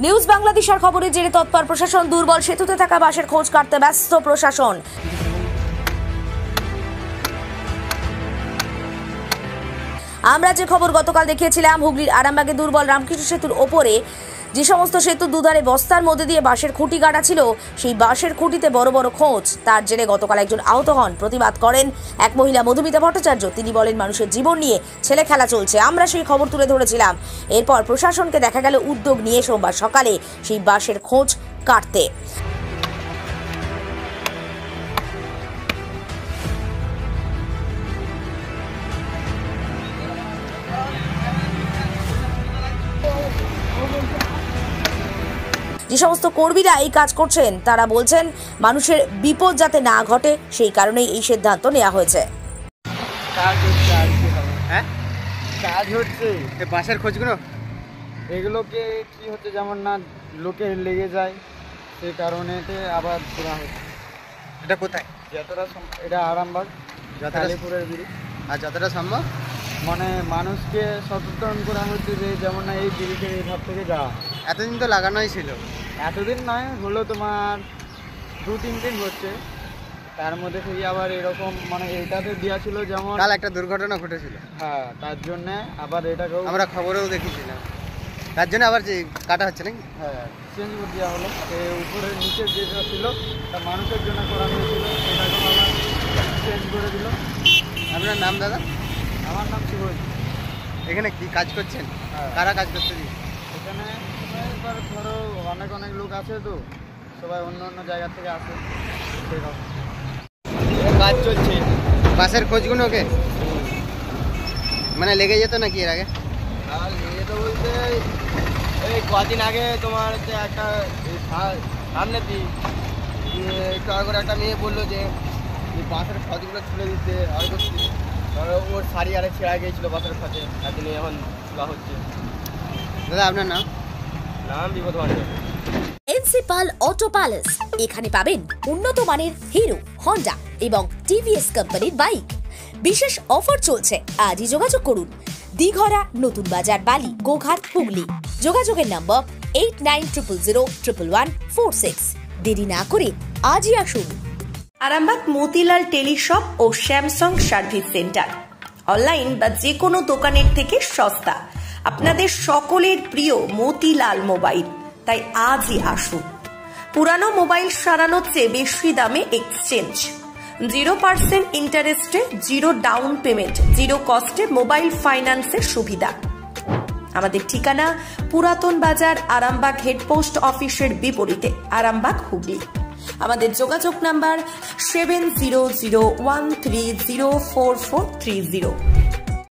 News বাংলাদেশের খবরে জেরে তৎপর প্রশাসন, দুর্বল সেতুতে থাকা বাসের খোঁজ কাটতে ব্যস্ত প্রশাসন। আমরা যে খবর গতকাল দেখিয়েছিলাম, হুগলির আরামবাগে দুর্বল রামকৃষ্ণ সেতুর ওপরে যে সমস্ত সেতু দুধারে বস্তার মধ্যে দিয়ে বাঁশের খুঁটি গাড়া ছিল, সেই বাঁশের খুঁটিতে বড় বড় খোঁজ। তার জেরে গতকাল একজন আহত হন। প্রতিবাদ করেন এক মহিলা, মধুমিতা ভট্টাচার্য। তিনি বলেন, মানুষের জীবন নিয়ে ছেলে খেলা চলছে। আমরা সেই খবর তুলে ধরেছিলাম। এরপর প্রশাসনকে দেখা গেল উদ্যোগ নিয়ে সোমবার সকালে সেই বাঁশের খোঁজ কাটতে। যে সমস্ত কর্মীরা এই কাজ করছেন তারা বলছেন, মানুষের বিপদ যাতে না ঘটে সেই কারণেই এই সিদ্ধান্ত নেওয়া হয়েছে। কাজ হচ্ছে বাসের খোঁজগুলো, এগুলোকে কি হচ্ছে যেমন না লোকে লেগে যায়, সেই কারণে আবার তোলা হচ্ছে। এটা কোথায়? যতটা এটা আরামবাগ কালীপুরের বিড়ি। আর যতটা সম্ভব মানে মানুষকে সচেতন করা হচ্ছে যে যেমন না এই ব্রিজের এই ধার থেকে যাওয়া। এতদিন তো লাগানোই ছিল। এতদিন নয়, হলো তোমার 2-3 দিন হচ্ছে। তার মধ্যে থেকে আবার এরকম মানে এটাতে দেওয়া ছিল, যেমন কাল একটা দুর্ঘটনা ঘটেছিল। হ্যাঁ, তার জন্যে আবার এটাকেও আমরা খবরেও দেখেছিলাম। তার জন্য আবার যে কাটা হচ্ছে নাকি? হ্যাঁ, চেঞ্জ করে দেওয়া হলো। উপরের নিচের যেটা ছিল তা মানুষের জন্য করা হয়েছিল, সেটাকেও আবার চেঞ্জ করে দিল। আপনার নাম দাদা? আমার নাম সুবোধ। এখানে কি কাজ করছেন? হ্যাঁ। কারা কাজ করতে দিন? এখানে এবার ধরো অনেক লোক আছে, তো সবাই অন্য জায়গা থেকে আসে, সেরকম কাজ চলছে। বাসের খোঁজগুলো ওকে মানে লেগে যেত নাকি এর আগে? আর লেগে যেত বলতে এই কদিন আগে তোমার হচ্ছে একটা সামনে একটু আগে করে একটা মেয়ে বললো যে বাসের খোঁজগুলো তুলে দিতে, আর ওর শাড়ি আরে ছেঁড়া গিয়েছিল বাসের খোঁজে, তার জন্য এখন তোলা হচ্ছে। দাদা আপনার নাম? নাম বিপদ ভান্ডার। প্রিন্সিপাল অটো প্যালেস, এখানে পাবেন উন্নত মানের হিরো, হন্ডা এবং টিভিএস কোম্পানির বাইক। বিশেষ অফার চলছে, আজই যোগাযোগ করুন। দিঘরা, নতুন বাজার, বালি, গোঘাট, হুগলি। যোগাযোগের নম্বর 8900011146। দেরি না করে আজই আসুন। আরামবাগ মতিলাল টেলিশপ ও স্যামসাং সার্ভিস সেন্টার, অনলাইন বা যে কোনো দোকানের থেকে সস্তা। আপনাদের সকলের প্রিয় মতিলাল মোবাইল, তাই আজই আসুন। পুরানো মোবাইল সারানোর চেয়ে বেশি দামে এক্সচেঞ্জ, 0% ইন্টারেস্টে, 0 ডাউন পেমেন্ট, 0 কস্টে মোবাইল ফাইন্যান্সের সুবিধা। আমাদের ঠিকানা পুরাতন বাজার, আরামবাগ হেডপোস্ট অফিসের বিপরীতে, আরামবাগ, হুগলি। আমাদের যোগাযোগ নাম্বার 7001304430।